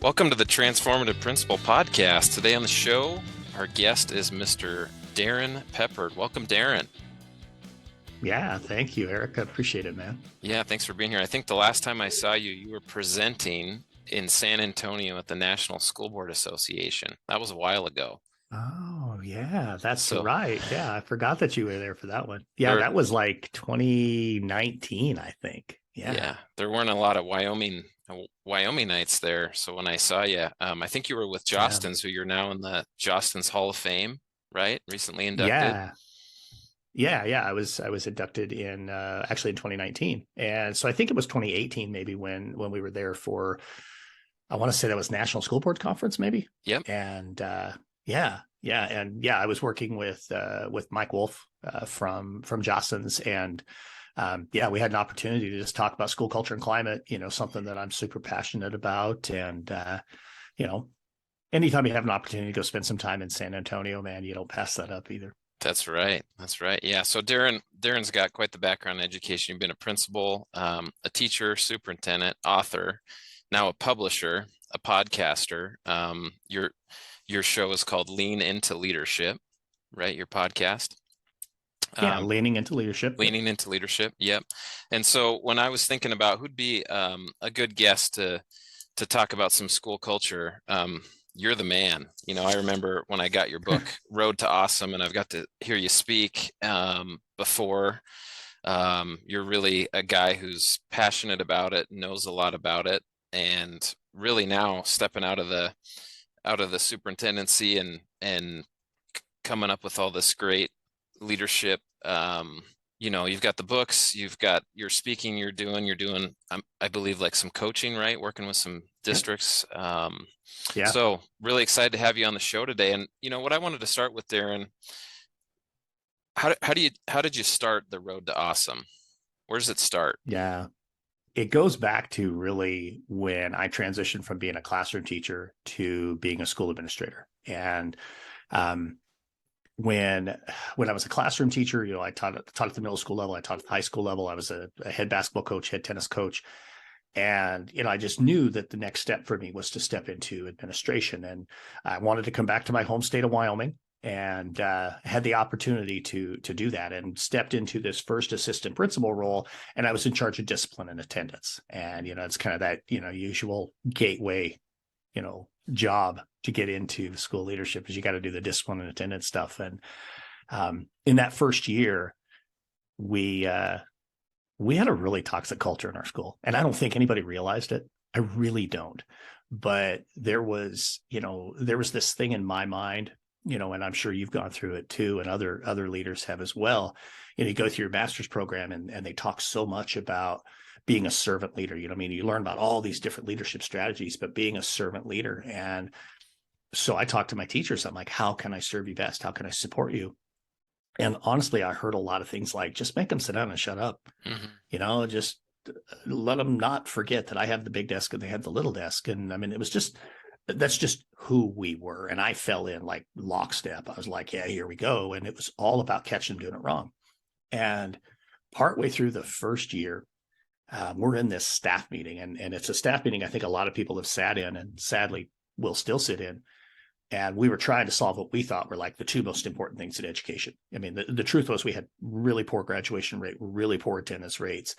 Welcome to the Transformative Principal podcast. Today on the show, our guest is Mr. Darrin Peppard. Welcome, Darrin. Yeah, thank you, Eric. I appreciate it, man. Yeah, thanks for being here. I think the last time I saw you, you were presenting in San Antonio at the National School Board Association. That was a while ago. Oh, yeah, that's So right. Yeah, I forgot that you were there for that one. Yeah, there, that was like 2019, I think. Yeah. there weren't a lot of Wyomingites there. So when I saw you, I think you were with Yeah. Jostens, who you're now in the Jostens Hall of Fame, right? Recently inducted. Yeah. Yeah. I was inducted in actually in 2019. And so I think it was 2018 maybe when we were there for, I want to say that was National School Board Conference maybe. Yep. And I was working with Mike Wolf from Jostens, and we had an opportunity to just talk about school culture and climate, something that I'm super passionate about. And, anytime you have an opportunity to go spend some time in San Antonio, man, you don't pass that up either. That's right. That's right. Yeah. So Darrin's got quite the background in education. You've been a principal, a teacher, superintendent, author, now a publisher, a podcaster. Your show is called Lean Into Leadership, right? Your podcast. Yeah, leaning into leadership. Leaning into leadership. Yep. And so when I was thinking about who'd be a good guest to talk about some school culture, you're the man. I remember when I got your book, Road to Awesome, and I've got to hear you speak before. You're really a guy who's passionate about it, knows a lot about it, and really now stepping out of the superintendency and coming up with all this great leadership. You've got the books, you've got your speaking, you're doing I believe like some coaching, right? Working with some districts. Yeah. So really excited to have you on the show today. And what I wanted to start with, Darrin, how did you start the road to awesome? Where does it start? Yeah. It goes back to really when I transitioned from being a classroom teacher to being a school administrator. And when I was a classroom teacher, I taught at the middle school level, I taught at the high school level. I was a head basketball coach, head tennis coach. And, I just knew that the next step for me was to step into administration. And I wanted to come back to my home state of Wyoming, and had the opportunity to do that, and stepped into this first assistant principal role. And I was in charge of discipline and attendance. And, it's kind of that, usual gateway, job to get into school leadership, is you got to do the discipline and attendance stuff. And in that first year, we had a really toxic culture in our school, and I don't think anybody realized it. I really don't. But there was this thing in my mind, and I'm sure you've gone through it too, and other leaders have as well. You go through your master's program, and they talk so much about being a servant leader. You learn about all these different leadership strategies, but being a servant leader. And so I talked to my teachers. I'm like, how can I serve you best? How can I support you? And honestly, I heard a lot of things like, just make them sit down and shut up. Mm-hmm. Just let them not forget that I have the big desk and they have the little desk. And that's just who we were. And I fell in like lockstep. I was like, yeah, here we go. And it was all about catching them doing it wrong. And partway through the first year, we're in this staff meeting, and it's a staff meeting I think a lot of people have sat in, and sadly will still sit in. And we were trying to solve what we thought were like the two most important things in education. The truth was we had really poor graduation rate, really poor attendance rates.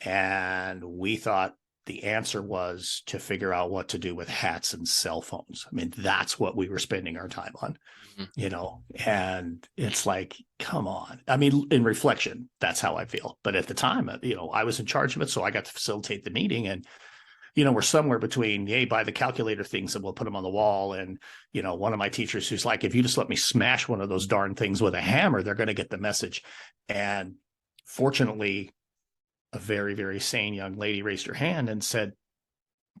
And we thought the answer was to figure out what to do with hats and cell phones. That's what we were spending our time on, and it's like, come on. In reflection, that's how I feel. But at the time, I was in charge of it. So I got to facilitate the meeting, and we're somewhere between, hey, buy the calculator things and we'll put them on the wall. And, one of my teachers who's like, if you just let me smash one of those darn things with a hammer, they're going to get the message. And fortunately, a very, very sane young lady raised her hand and said,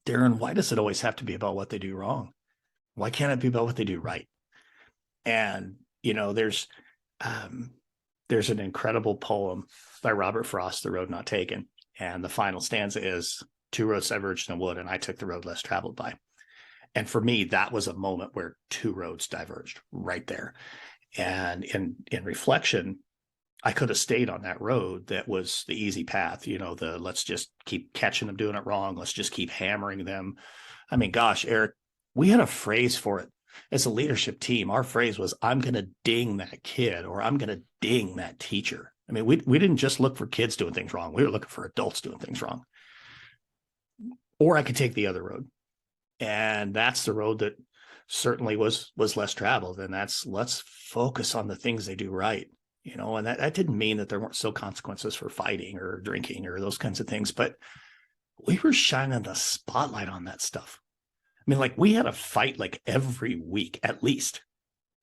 Darrin, why does it always have to be about what they do wrong? Why can't it be about what they do right? And, there's an incredible poem by Robert Frost, The Road Not Taken. And the final stanza is, two roads diverged in a wood, and I took the road less traveled by. And for me, that was a moment where two roads diverged right there. And in reflection, I could have stayed on that road that was the easy path, let's just keep catching them doing it wrong. Let's just keep hammering them. I mean, gosh, Eric, we had a phrase for it as a leadership team. Our phrase was, I'm going to ding that kid, or I'm going to ding that teacher. I mean, we didn't just look for kids doing things wrong. We were looking for adults doing things wrong. Or I could take the other road. And that's the road that certainly was less traveled. And that's, let's focus on the things they do right. And that didn't mean that there weren't still consequences for fighting or drinking or those kinds of things, but we were shining the spotlight on that stuff. I mean, like, we had a fight like every week, at least,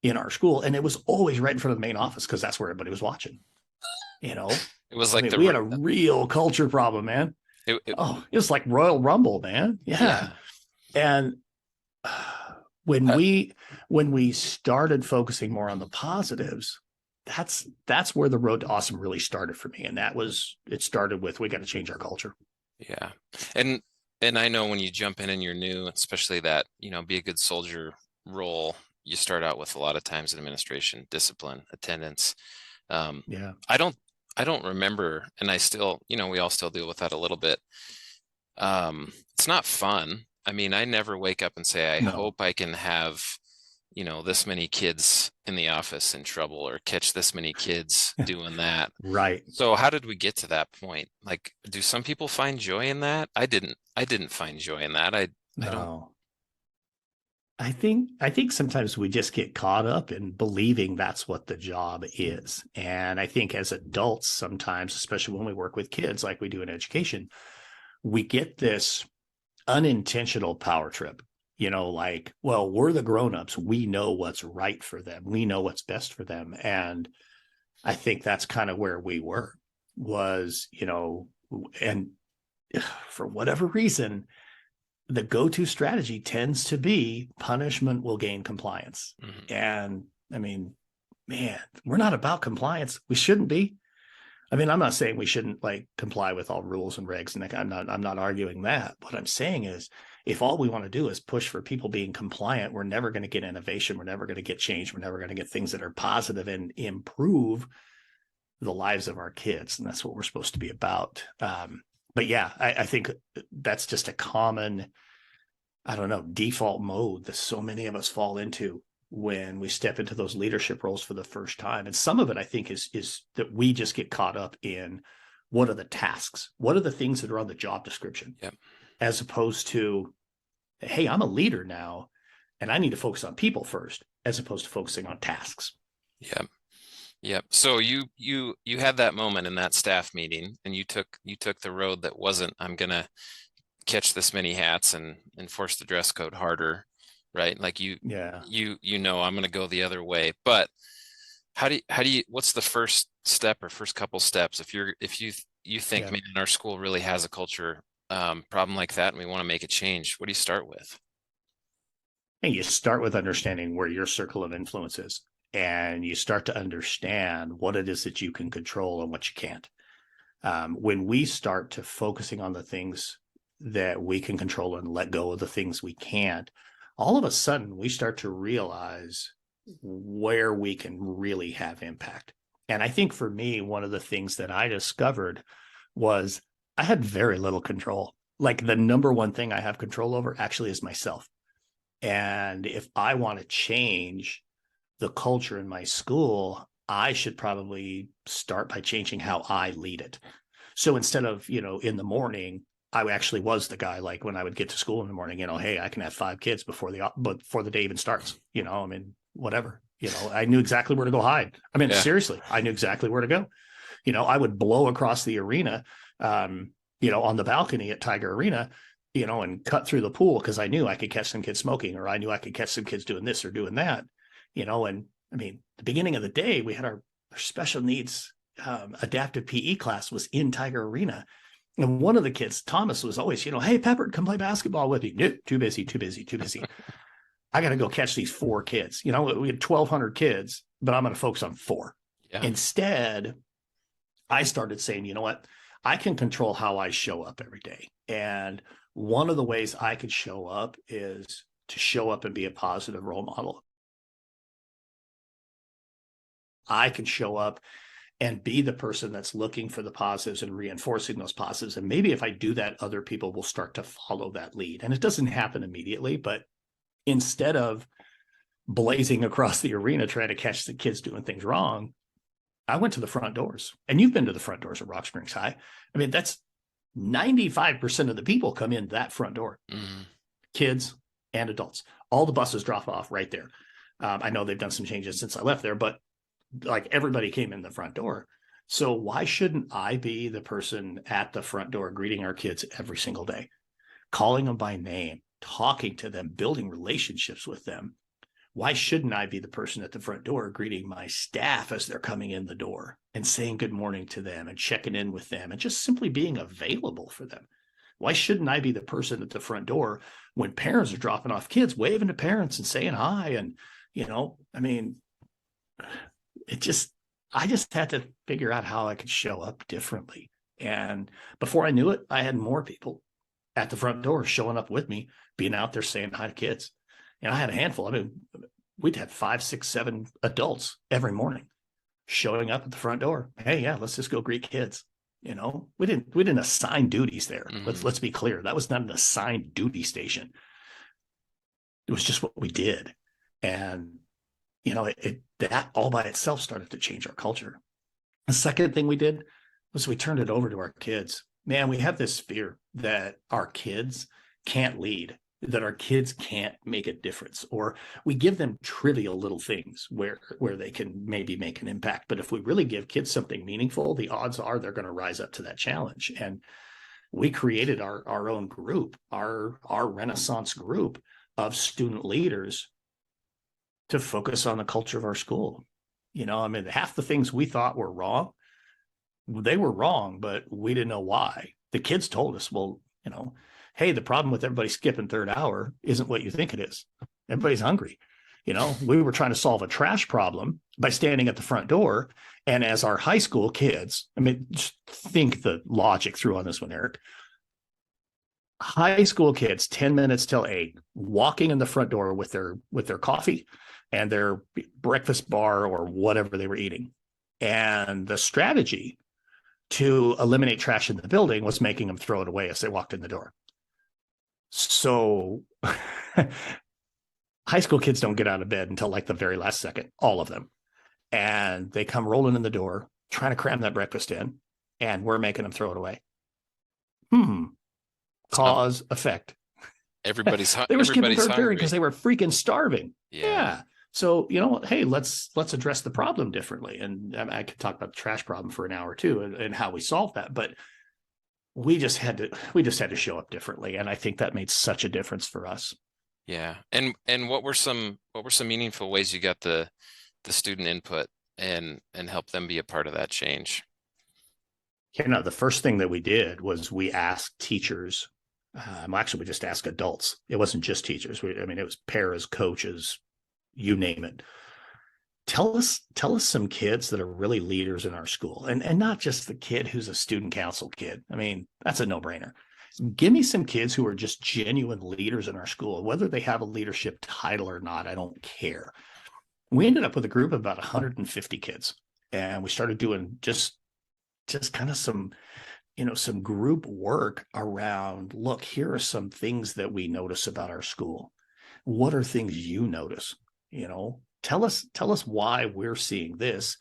in our school. And it was always right in front of the main office because that's where everybody was watching. It was I like mean, we had a real culture problem, man. It was like Royal Rumble, man. Yeah. And when we started focusing more on the positives, that's where the road to awesome really started for me. And it started with, we got to change our culture. Yeah. And I know when you jump in and you're new, especially that, be a good soldier role, you start out with a lot of times administration, discipline, attendance. Yeah. I don't remember, and I still, we all still deal with that a little bit. It's not fun. I mean, I never wake up and say, I hope I can have, this many kids in the office in trouble or catch this many kids doing that. Right. So how did we get to that point? Like, do some people find joy in that? I didn't find joy in that. I don't. No. I think sometimes we just get caught up in believing that's what the job is. And I think as adults, sometimes, especially when we work with kids like we do in education, we get this unintentional power trip, like, well, we're the grownups. We know what's right for them. We know what's best for them. And I think that's kind of where we was, and for whatever reason, the go-to strategy tends to be punishment will gain compliance. Mm-hmm. And I mean, man, we're not about compliance. We shouldn't be. I mean, I'm not saying we shouldn't like comply with all rules and regs, and I'm not arguing that. What I'm saying is, if all we want to do is push for people being compliant, we're never going to get innovation. We're never going to get change. We're never going to get things that are positive and improve the lives of our kids. And that's what we're supposed to be about. But yeah, I think that's just a common, I don't know, default mode that so many of us fall into when we step into those leadership roles for the first time. And some of it, I think, is that we just get caught up in what are the tasks? What are the things that are on the job description? Yep. As opposed to, hey, I'm a leader now, and I need to focus on people first, as opposed to focusing on tasks. Yeah. Yep. So you had that moment in that staff meeting, and you took the road that wasn't, I'm gonna catch this many hats and enforce the dress code harder, right? Like I'm gonna go the other way. But how do you what's the first step or first couple steps if you think, man, our school really has a culture problem like that and we want to make a change? What do you start with? And you start with understanding where your circle of influence is. And you start to understand what it is that you can control and what you can't. When we start to focusing on the things that we can control and let go of the things we can't, all of a sudden we start to realize where we can really have impact. And I think for me, one of the things that I discovered was I had very little control. Like, the number one thing I have control over actually is myself. And if I want to change the culture in my school, I should probably start by changing how I lead it. So instead of, in the morning, I actually was the guy, like when I would get to school in the morning, hey, I can have 5 kids before the day even starts, whatever, I knew exactly where to go hide. Seriously, I knew exactly where to go. I would blow across the arena, on the balcony at Tiger Arena, and cut through the pool because I knew I could catch some kids smoking, or I knew I could catch some kids doing this or doing that. And the beginning of the day, we had our special needs adaptive PE class was in Tiger Arena. And one of the kids, Thomas, was always, hey, Peppard, come play basketball with me. No, too busy. I got to go catch these 4 kids. We had 1,200 kids, but I'm going to focus on 4. Yeah. Instead, I started saying, you know what? I can control how I show up every day. And one of the ways I could show up is to show up and be a positive role model. I can show up and be the person that's looking for the positives and reinforcing those positives. And maybe if I do that, other people will start to follow that lead. And it doesn't happen immediately, but instead of blazing across the arena trying to catch the kids doing things wrong, I went to the front doors. And you've been to the front doors of Rock Springs High. I mean, that's 95% of the people come in that front door, kids and adults. All the buses drop off right there. I know they've done some changes since I left there, but like everybody came in the front door. So why shouldn't I be the person at the front door greeting our kids every single day, calling them by name, talking to them, building relationships with them? Why shouldn't I be the person at the front door greeting my staff as they're coming in the door and saying good morning to them and checking in with them and just simply being available for them? Why shouldn't I be the person at the front door when parents are dropping off kids, waving to parents and saying hi? And, I mean, I just had to figure out how I could show up differently. And before I knew it, I had more people at the front door showing up with me, being out there saying hi to kids. And I had a handful. I mean, we'd have 5, 6, 7 adults every morning showing up at the front door. Hey, yeah, let's just go greet kids. We didn't assign duties there. Let's be clear. That was not an assigned duty station. It was just what we did. And, that all by itself started to change our culture. The second thing we did was we turned it over to our kids. Man, we have this fear that our kids can't lead, that our kids can't make a difference, or we give them trivial little things where they can maybe make an impact. But if we really give kids something meaningful, the odds are they're going to rise up to that challenge. And we created our own group, our Renaissance group of student leaders to focus on the culture of our school. I mean, half the things we thought were wrong, they were wrong, but we didn't know why. The kids told us, well, hey, the problem with everybody skipping third hour isn't what you think it is. Everybody's hungry. We were trying to solve a trash problem by standing at the front door. And as our high school kids, I mean, just think the logic through on this one, Eric. High school kids, 10 minutes till 8, walking in the front door with their coffee and their breakfast bar or whatever they were eating. And the strategy to eliminate trash in the building was making them throw it away as they walked in the door. So high school kids don't get out of bed until like the very last second, all of them. And they come rolling in the door, trying to cram that breakfast in, and we're making them throw it away. Cause, effect. Everybody's they were skipping third hungry period because they were freaking starving. Yeah. So, hey, let's address the problem differently. And I could talk about the trash problem for an hour too, and how we solved that. But we just had to show up differently. And I think that made such a difference for us. Yeah. And what were some meaningful ways you got the student input and help them be a part of that change? The first thing that we did was we asked teachers. Actually, we just asked adults. It wasn't just teachers. It was paras, coaches, you name it. Tell us some kids that are really leaders in our school, and not just the kid who's a student council kid. I mean, that's a no-brainer. Give me some kids who are just genuine leaders in our school, whether they have a leadership title or not. I don't care. We ended up with a group of about 150 kids, and we started doing just kind of some group work around, look, here are some things that we notice about our school. What are things you notice? Tell us why we're seeing this.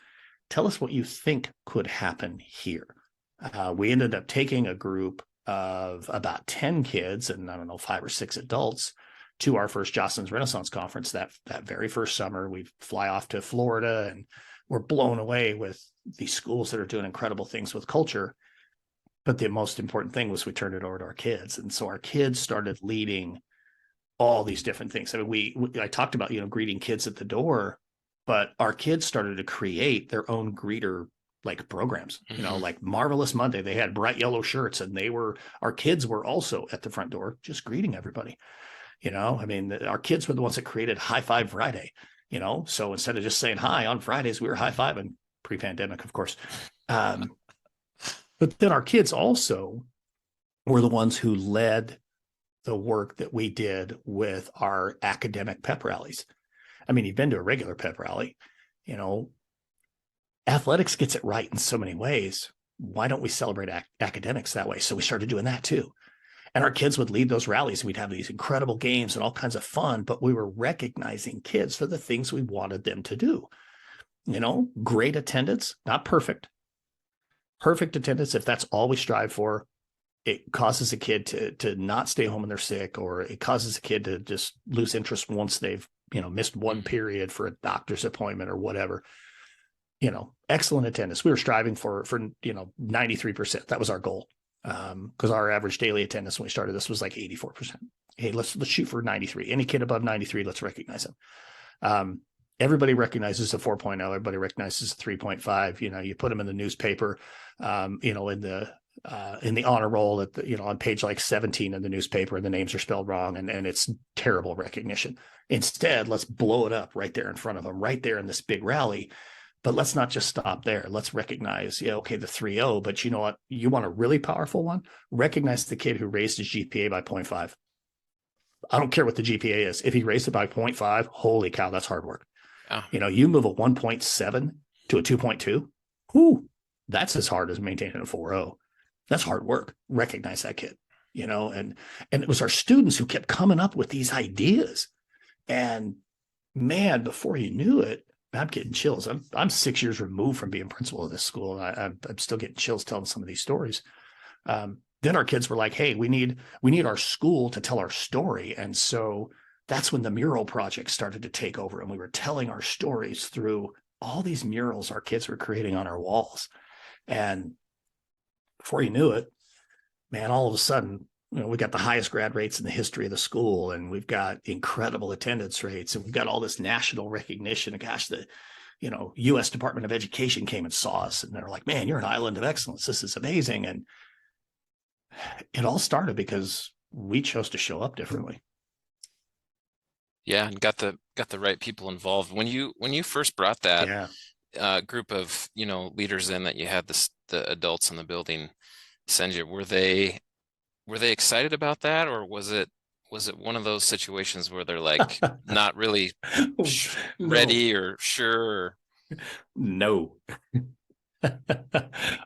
Tell us what you think could happen here. We ended up taking a group of about 10 kids and 5 or 6 adults to our first Jocelyn's Renaissance Conference that very first summer. We fly off to Florida and we're blown away with these schools that are doing incredible things with culture. But the most important thing was we turned it over to our kids. And so our kids started leading all these different things. I mean, I talked about, greeting kids at the door, but our kids started to create their own greeter like programs, like Marvelous Monday. They had bright yellow shirts and our kids were also at the front door, just greeting everybody. Our kids were the ones that created High Five Friday, so instead of just saying hi on Fridays, we were high-fiving, pre-pandemic, of course. But then our kids also were the ones who led the work that we did with our academic pep rallies. I mean, you've been to a regular pep rally, athletics gets it right in so many ways. Why don't we celebrate academics that way? So we started doing that too. And our kids would lead those rallies. We'd have these incredible games and all kinds of fun, but we were recognizing kids for the things we wanted them to do. Great attendance, not perfect. Perfect attendance, if that's all we strive for, it causes a kid to not stay home when they're sick, or it causes a kid to just lose interest once they've, missed one period for a doctor's appointment or whatever. Excellent attendance. We were striving for 93%. That was our goal. Because our average daily attendance when we started this was like 84%. Hey, let's shoot for 93. Any kid above 93, let's recognize them. Everybody recognizes a 4.0. Everybody recognizes a 3.5. You put them in the newspaper, in the honor roll at on page like 17 in the newspaper, and the names are spelled wrong, and it's terrible recognition. Instead, let's blow it up right there in front of them, right there in this big rally. But let's not just stop there. Let's recognize, the 3.0, but you know what? You want a really powerful one? Recognize the kid who raised his GPA by 0.5. I don't care what the GPA is. If he raised it by 0.5, holy cow, that's hard work. Oh. You move a 1.7 to a 2.2. Whoo, that's as hard as maintaining a 4.0. That's hard work. Recognize that kid, and it was our students who kept coming up with these ideas. And man, before you knew it, I'm getting chills. I'm 6 years removed from being principal of this school. I'm still getting chills telling some of these stories. Then our kids were like, "Hey, we need our school to tell our story," and so that's when the mural project started to take over, and we were telling our stories through all these murals our kids were creating on our walls. And before you knew it, man, all of a sudden, we got the highest grad rates in the history of the school, and we've got incredible attendance rates, and we've got all this national recognition. And gosh, the U.S. Department of Education came and saw us, and they're like, "Man, you're an island of excellence. This is amazing." And it all started because we chose to show up differently. Yeah, and got the right people involved. When you first brought that group of leaders in, that you had the adults in the building send you, were they excited about that, or was it one of those situations where they're like not really ready or sure? No.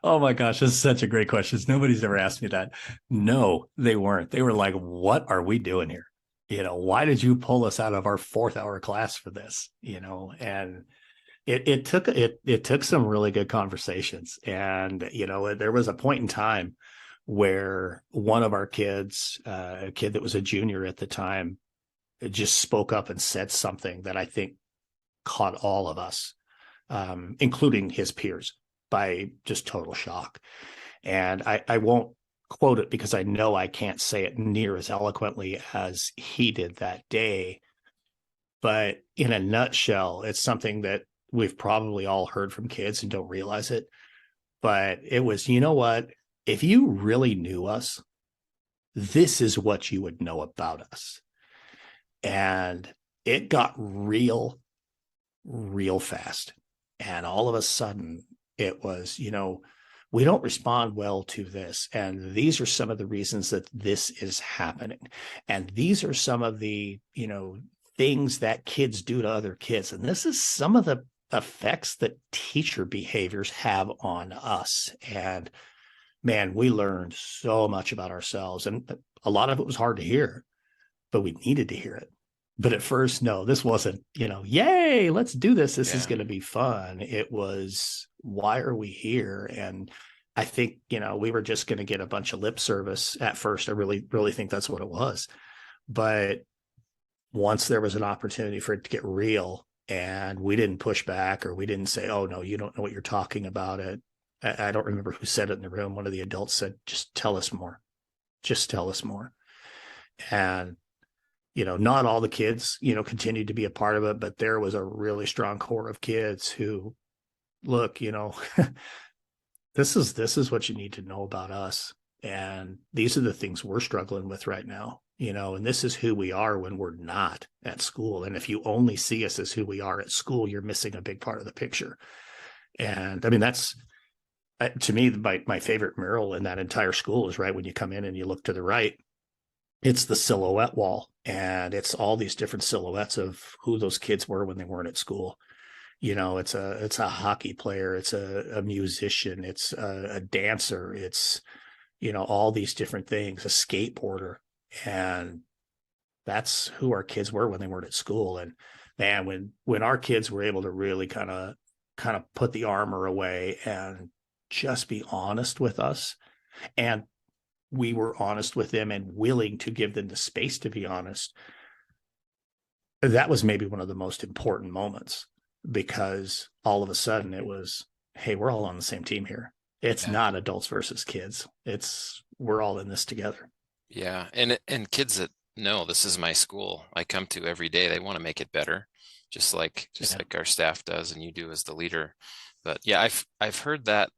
Oh my gosh, this is such a great question. Nobody's ever asked me that. No, they weren't. They were like, "What are we doing here? Why did you pull us out of our 4th-hour class for this?" And it took some really good conversations. And there was a point in time where one of our kids, a kid that was a junior at the time, just spoke up and said something that I think caught all of us, including his peers, by just total shock. And I won't quote it because I know I can't say it near as eloquently as he did that day. But in a nutshell, it's something that we've probably all heard from kids and don't realize it. But it was, what? If you really knew us, this is what you would know about us. And it got real fast. And all of a sudden, it was, we don't respond well to this. And these are some of the reasons that this is happening. And these are some of the, things that kids do to other kids. And this is some of the effects that teacher behaviors have on us. And man, we learned so much about ourselves. And a lot of it was hard to hear, but we needed to hear it. But at first, no, this wasn't, yay, let's do this. This is going to be fun. It was, why are we here? And I think, we were just going to get a bunch of lip service at first. I really, really think that's what it was. But once there was an opportunity for it to get real, and we didn't push back, or we didn't say, "Oh, no, you don't know what you're talking about." I don't remember who said it in the room. One of the adults said, "Just tell us more. Just tell us more." And not all the kids, continued to be a part of it, but there was a really strong core of kids who, look, this is what you need to know about us. And these are the things we're struggling with right now, and this is who we are when we're not at school. And if you only see us as who we are at school, you're missing a big part of the picture. And I mean, that's, to me, my favorite mural in that entire school is right when you come in and you look to the right. It's the silhouette wall, and it's all these different silhouettes of who those kids were when they weren't at school. it's a hockey player, it's a musician, it's a dancer, it's all these different things, a skateboarder. And that's who our kids were when they weren't at school. And man, when our kids were able to really kind of put the armor away and just be honest with us, and we were honest with them and willing to give them the space to be honest, that was maybe one of the most important moments, because all of a sudden it was, hey, we're all on the same team here. It's Yeah. not adults versus kids. It's we're all in this together. Yeah. And kids that know this is my school I come to every day, they want to make it better, just Yeah. like our staff does and you do as the leader. But yeah, I've heard that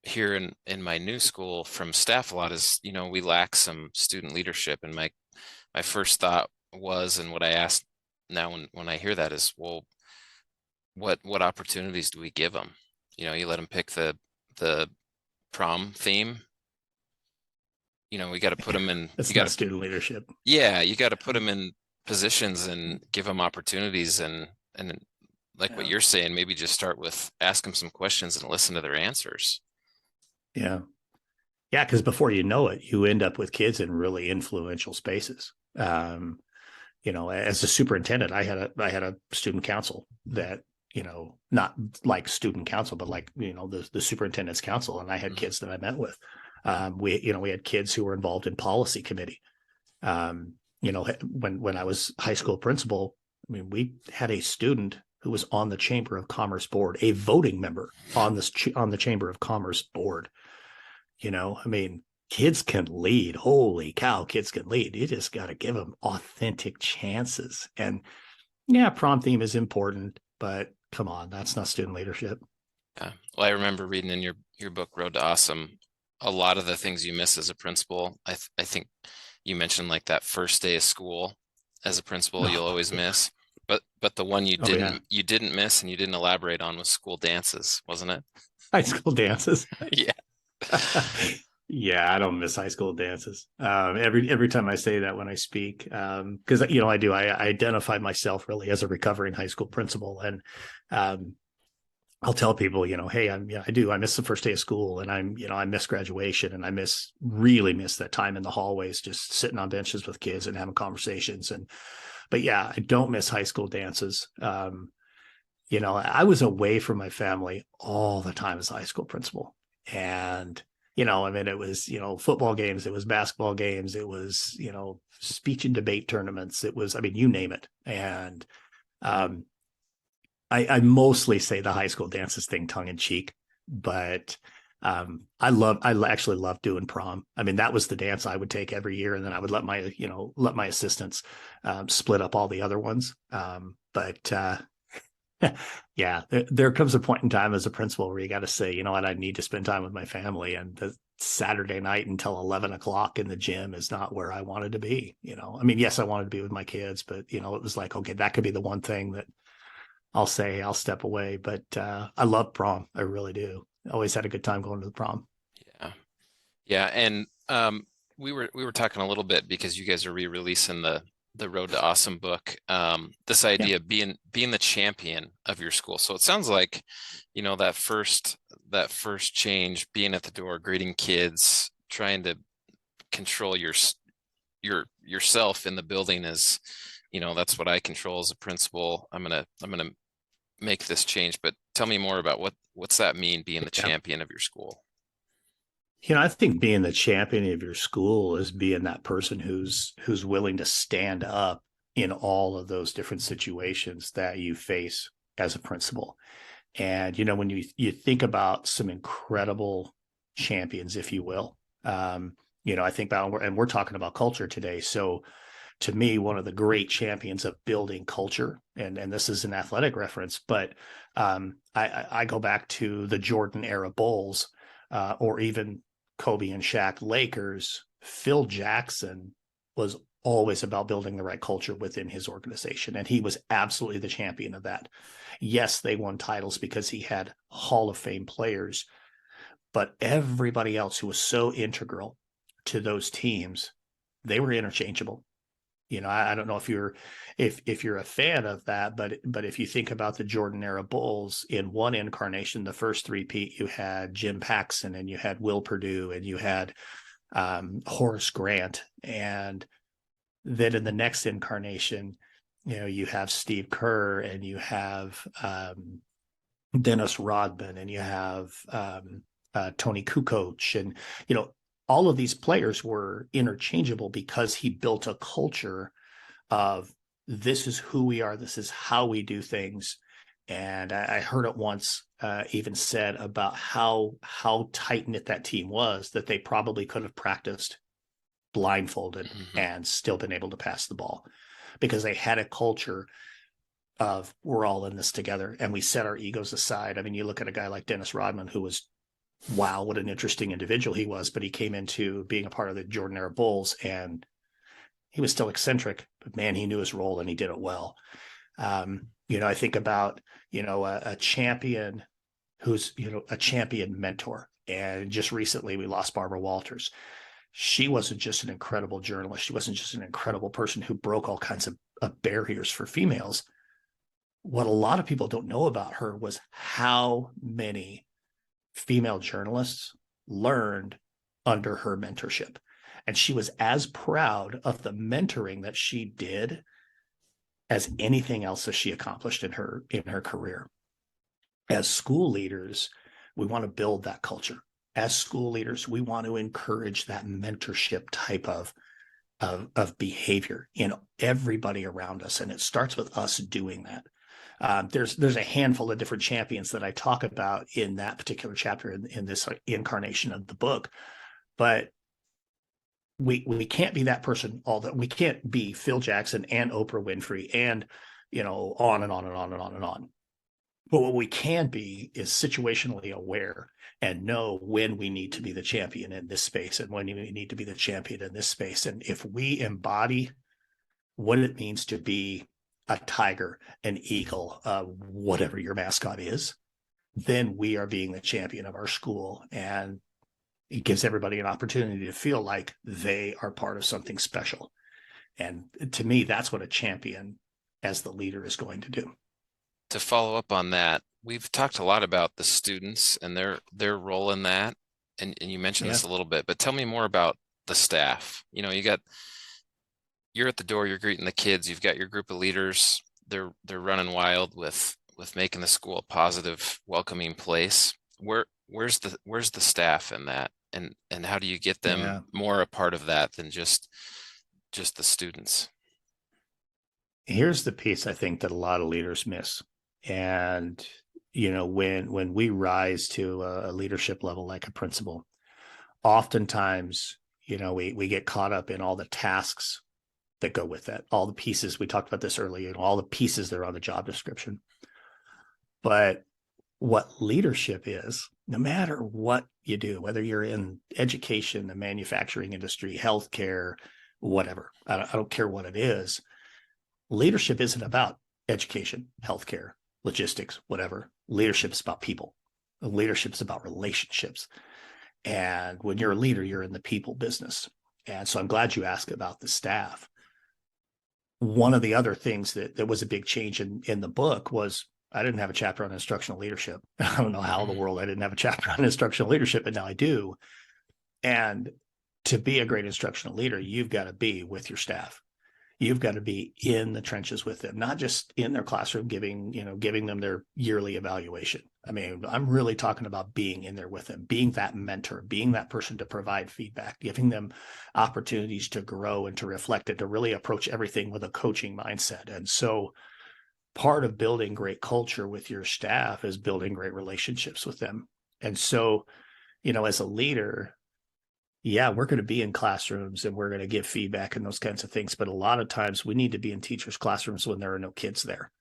here in my new school from staff a lot is, we lack some student leadership. And my first thought was, and what I ask now when I hear that is, well, what opportunities do we give them? You let them pick the prom theme. We got to put them in, It's not student leadership. yeah, you got to put them in positions and give them opportunities, and like what Yeah. you're saying, maybe just start with ask them some questions and listen to their answers. Yeah. Yeah, because before you know it, you end up with kids in really influential spaces. As a superintendent, I had a student council that, not like student council, but like, the superintendent's council. And I had Mhm. kids that I met with. We had kids who were involved in policy committee. When I was high school principal, I mean, we had a student who was on the Chamber of Commerce board, a voting member on the Chamber of Commerce board. I mean, kids can lead. Holy cow, kids can lead. You just got to give them authentic chances. And yeah, prom theme is important, but come on, that's not student leadership. Yeah. Well, I remember reading in your book, Road to Awesome, a lot of the things you miss as a principal. I think you mentioned like that first day of school as a principal, you'll Oh always yeah. miss. But the one you Oh yeah. didn't miss and you didn't elaborate on was school dances, wasn't it? High school dances. Yeah. Yeah, I don't miss high school dances. Every time I say that when I speak, because I identify myself really as a recovering high school principal, and um, I'll tell people, hey, I miss the first day of school, and I miss graduation, and really miss that time in the hallways, just sitting on benches with kids and having conversations. But yeah, I don't miss high school dances. I was away from my family all the time as a high school principal. And, I mean, it was, football games, it was basketball games, it was, speech and debate tournaments. It was, I mean, you name it. And um, I mostly say the high school dances thing tongue in cheek, but I actually love doing prom. I mean, that was the dance I would take every year. And then I would let my assistants split up all the other ones. But yeah, there comes a point in time as a principal where you got to say, you know what, I need to spend time with my family, and the Saturday night until 11 o'clock in the gym is not where I wanted to be. I mean, yes, I wanted to be with my kids, but it was like, okay, that could be the one thing that I'll say I'll step away. But I love prom. I really do. Always had a good time going to the prom. Yeah. Yeah. And we were talking a little bit because you guys are re-releasing the Road to Awesome book. This Yeah. idea of being the champion of your school. So it sounds like, that first change, being at the door, greeting kids, trying to control yourself in the building is, that's what I control as a principal. I'm gonna make this change. But tell me more about what's that mean, being the Yeah. champion of your school? I think being the champion of your school is being that person who's willing to stand up in all of those different situations that you face as a principal. And when you think about some incredible champions, if you will, I think about, and we're talking about culture today. So to me, one of the great champions of building culture, and this is an athletic reference, but I go back to the Jordan era Bulls, or even Kobe and Shaq Lakers. Phil Jackson was always about building the right culture within his organization, and he was absolutely the champion of that. Yes, they won titles because he had Hall of Fame players, but everybody else who was so integral to those teams, they were interchangeable. I don't know if you're a fan of that, but if you think about the Jordan era Bulls, in one incarnation, the first three-peat, you had Jim Paxson and you had Will Perdue and you had Horace Grant, and then in the next incarnation, you have Steve Kerr and you have Dennis Rodman and you have Tony Kukoc, and all of these players were interchangeable because he built a culture of, this is who we are, this is how we do things. And I heard it once even said about how tight knit that team was, that they probably could have practiced blindfolded and still been able to pass the ball, because they had a culture of, we're all in this together and we set our egos aside. I mean, you look at a guy like Dennis Rodman, who was, wow, what an interesting individual he was, but he came into being a part of the Jordan era Bulls and he was still eccentric, but man, he knew his role and he did it well. I think about, a champion who's, a champion mentor. And just recently we lost Barbara Walters. She wasn't just an incredible journalist. She wasn't just an incredible person who broke all kinds of barriers for females. What a lot of people don't know about her was how many female journalists learned under her mentorship. And she was as proud of the mentoring that she did as anything else that she accomplished in her career. As school leaders, we want to build that culture. As school leaders, we want to encourage that mentorship type of behavior in everybody around us. And it starts with us doing that. There's a handful of different champions that I talk about in that particular chapter in this incarnation of the book, but we can't be that person we can't be Phil Jackson and Oprah Winfrey and on and on and on and on and on. But what we can be is situationally aware and know when we need to be the champion in this space and when we need to be the champion in this space. And if we embody what it means to be a tiger, an eagle, whatever your mascot is, then we are being the champion of our school. And it gives everybody an opportunity to feel like they are part of something special. And to me, that's what a champion as the leader is going to do. To follow up on that, we've talked a lot about the students and their role in that. And you mentioned this a little bit, but tell me more about the staff. You're at the door, you're greeting the kids, you've got your group of leaders, they're running wild with making the school a positive, welcoming place. Where's the staff in that? And how do you get them more a part of that than just the students? Here's the piece I think that a lot of leaders miss. And, when we rise to a leadership level like a principal, oftentimes, we get caught up in all the tasks that go with that, all the pieces. We talked about this earlier, all the pieces that are on the job description. But what leadership is, no matter what you do, whether you're in education, the manufacturing industry, healthcare, whatever, I don't care what it is, leadership isn't about education, healthcare, logistics, whatever. Leadership is about people. Leadership is about relationships. And when you're a leader, you're in the people business. And so I'm glad you asked about the staff. One of the other things that was a big change in the book was I didn't have a chapter on instructional leadership. I don't know how in the world I didn't have a chapter on instructional leadership, but now I do. And to be a great instructional leader, you've got to be with your staff. You've got to be in the trenches with them, not just in their classroom giving them their yearly evaluation. I mean, I'm really talking about being in there with them, being that mentor, being that person to provide feedback, giving them opportunities to grow and to reflect it, to really approach everything with a coaching mindset. And so part of building great culture with your staff is building great relationships with them. And so, as a leader, we're going to be in classrooms and we're going to give feedback and those kinds of things. But a lot of times we need to be in teachers' classrooms when there are no kids there.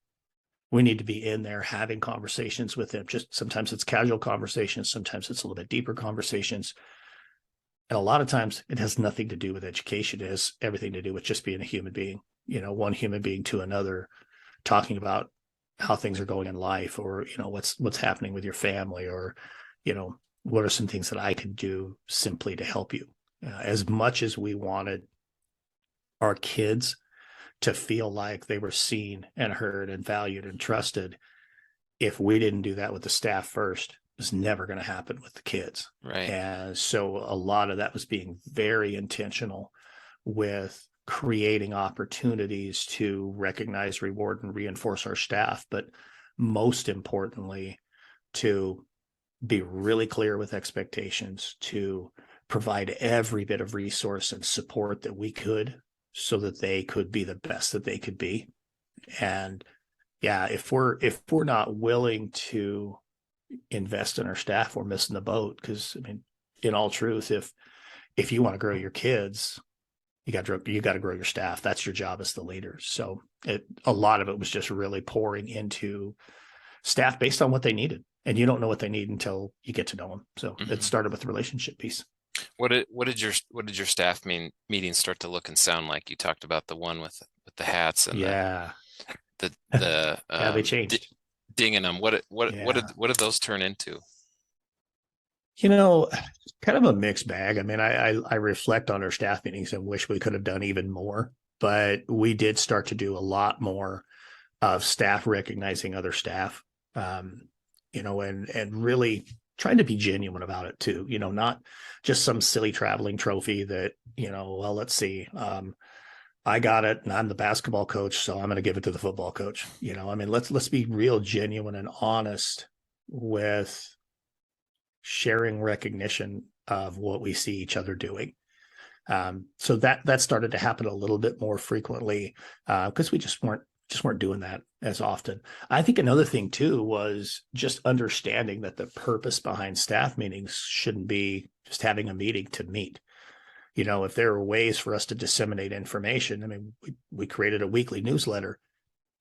We need to be in there having conversations with them. Just sometimes it's casual conversations. Sometimes it's a little bit deeper conversations. And a lot of times it has nothing to do with education. It has everything to do with just being a human being, one human being to another, talking about how things are going in life, or, what's happening with your family, or, what are some things that I could do simply to help you? As much as we wanted our kids to feel like they were seen and heard and valued and trusted. If we didn't do that with the staff first, it was never going to happen with the kids. Right. And so a lot of that was being very intentional with creating opportunities to recognize, reward, and reinforce our staff. But most importantly, to be really clear with expectations, to provide every bit of resource and support that we could so that they could be the best that they could be. And yeah, if we're not willing to invest in our staff, we're missing the boat. Because I mean, in all truth, if you want to grow your kids, you got to grow your staff. That's your job as the leader. So a lot of it was just really pouring into staff based on what they needed, and you don't know what they need until you get to know them. So it started with the relationship piece. What did your staff meetings start to look and sound like? You talked about the one with the hats and Yeah, the yeah, they changed. dinging them. Yeah. What did those turn into? You know, kind of a mixed bag. I mean, I reflect on our staff meetings and wish we could have done even more, but we did start to do a lot more of staff recognizing other staff, and really trying to be genuine about it too. Not just some silly traveling trophy that, well, let's see, I got it and I'm the basketball coach, so I'm going to give it to the football coach. I mean, let's be real genuine and honest with sharing recognition of what we see each other doing. So that started to happen a little bit more frequently because we just weren't doing that as often. I think another thing too was just understanding that the purpose behind staff meetings shouldn't be just having a meeting to meet. If there are ways for us to disseminate information, I mean, we created a weekly newsletter,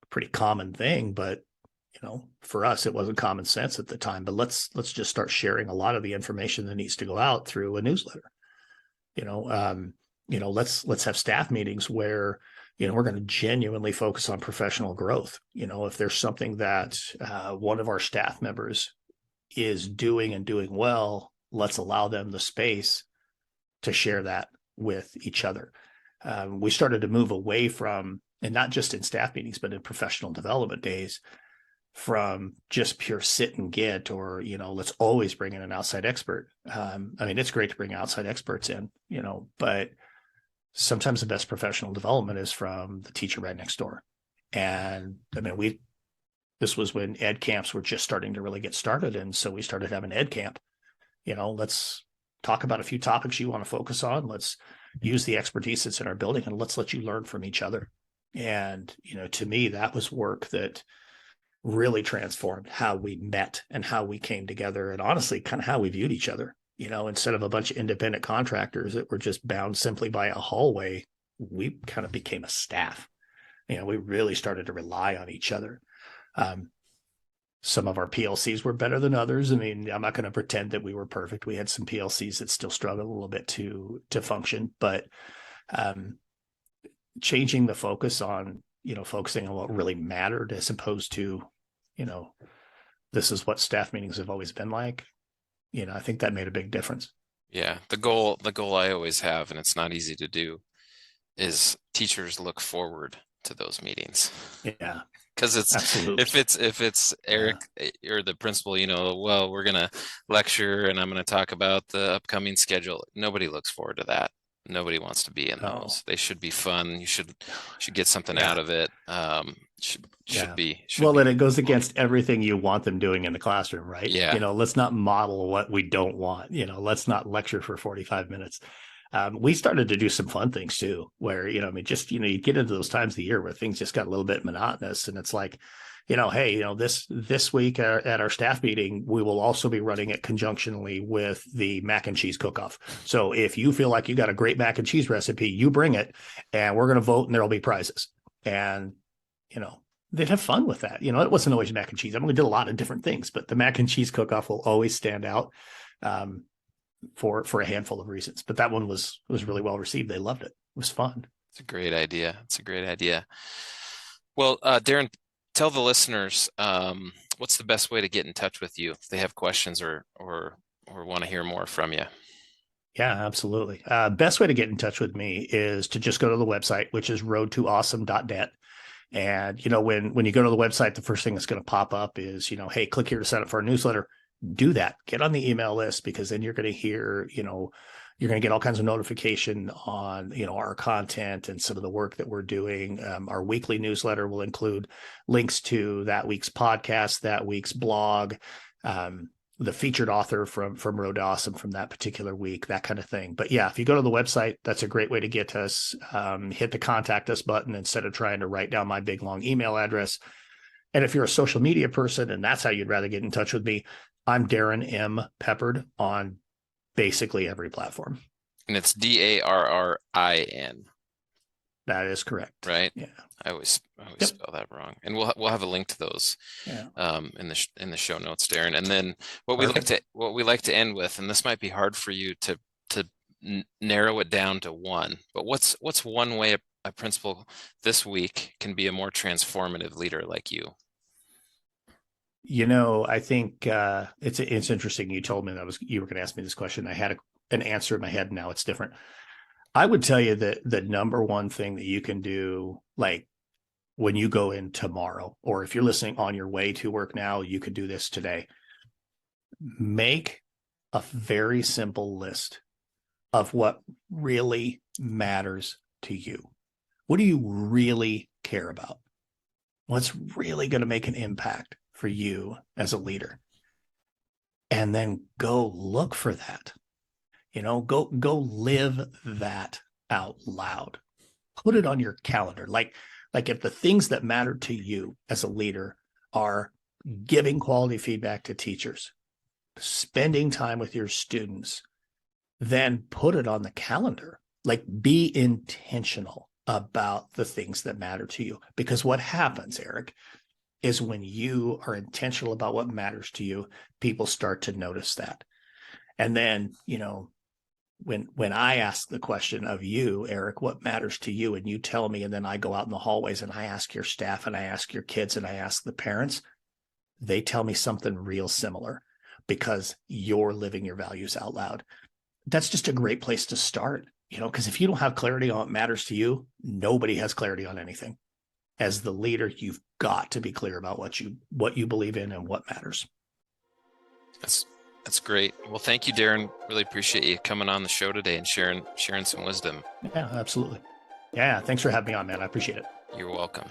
pretty common thing, but for us, it wasn't common sense at the time. But let's just start sharing a lot of the information that needs to go out through a newsletter. Let's have staff meetings where we're going to genuinely focus on professional growth. If there's something that one of our staff members is doing and doing well, let's allow them the space to share that with each other. We started to move away from, and not just in staff meetings, but in professional development days, from just pure sit and get, or, let's always bring in an outside expert. I mean, it's great to bring outside experts in, but sometimes the best professional development is from the teacher right next door. And I mean, this was when ed camps were just starting to really get started. And so we started having ed camp. Let's talk about a few topics you want to focus on. Let's use the expertise that's in our building, and let's let you learn from each other. And, to me, that was work that really transformed how we met and how we came together, and honestly, kind of how we viewed each other. Instead of a bunch of independent contractors that were just bound simply by a hallway, we kind of became a staff. We really started to rely on each other. Some of our PLCs were better than others. I mean, I'm not going to pretend that we were perfect. We had some PLCs that still struggled a little bit to function, but changing the focus on, focusing on what really mattered, as opposed to, this is what staff meetings have always been like. I think that made a big difference. Yeah, the goal I always have, and it's not easy to do, is teachers look forward to those meetings. Yeah. Because if it's Eric or the principal, well, we're gonna lecture and I'm gonna talk about the upcoming schedule. Nobody looks forward to that. Nobody wants to be in those. They should be fun. You should get something out of it. Should be. Then it goes against everything you want them doing in the classroom, right? Yeah. Let's not model what we don't want. Let's not lecture for 45 minutes. We started to do some fun things too, where, I mean, just, you get into those times of the year where things just got a little bit monotonous, and it's like, hey, this week at our staff meeting, we will also be running it conjunctionally with the mac and cheese cook-off. So if you feel like you got a great mac and cheese recipe, you bring it, and we're going to vote, and there'll be prizes. And, they'd have fun with that. It wasn't always mac and cheese. I mean, we did a lot of different things, but the mac and cheese cook-off will always stand out. For a handful of reasons, but that one was really well received. They loved it. It was fun. It's a great idea. Well, Darrin, tell the listeners what's the best way to get in touch with you if they have questions or want to hear more from you. Yeah, absolutely. Best way to get in touch with me is to just go to the website, which is roadtoawesome.net. And when you go to the website, the first thing that's going to pop up is, hey, click here to sign up for our newsletter. Do that. Get on the email list, because then you're going to hear, you're going to get all kinds of notification on, our content and some of the work that we're doing. Our weekly newsletter will include links to that week's podcast, that week's blog, the featured author from Road to Awesome from that particular week, that kind of thing. But yeah, if you go to the website, that's a great way to get to us. Hit the contact us button instead of trying to write down my big long email address. And if you're a social media person and that's how you'd rather get in touch with me, I'm Darrin M. Peppard on basically every platform. And it's Darrin. That is correct. Right? Yeah. I always Yep. spell that wrong. And we'll have a link to those Yeah. in the show notes, Darrin. And then what Perfect. we like to end with, and this might be hard for you to narrow it down to one, but what's one way a principal this week can be a more transformative leader like you? I think it's interesting. You told me you were going to ask me this question. I had an answer in my head. Now it's different. I would tell you that the number one thing that you can do, like when you go in tomorrow, or if you're listening on your way to work now, you could do this today. Make a very simple list of what really matters to you. What do you really care about? What's really going to make an impact for you as a leader? And then go look for that. Go live that out loud. Put it on your calendar. Like if the things that matter to you as a leader are giving quality feedback to teachers, spending time with your students, then put it on the calendar. Like, be intentional about the things that matter to you. Because what happens, Eric, is when you are intentional about what matters to you, people start to notice that. And then, when I ask the question of you, Eric, what matters to you, and you tell me, and then I go out in the hallways and I ask your staff and I ask your kids and I ask the parents, they tell me something real similar, because you're living your values out loud. That's just a great place to start, because if you don't have clarity on what matters to you, nobody has clarity on anything. As the leader, you've got to be clear about what you believe in and what matters. That's great. Well, thank you, Darrin. Really appreciate you coming on the show today and sharing some wisdom. Yeah, absolutely. Yeah, thanks for having me on, man. I appreciate it. You're welcome.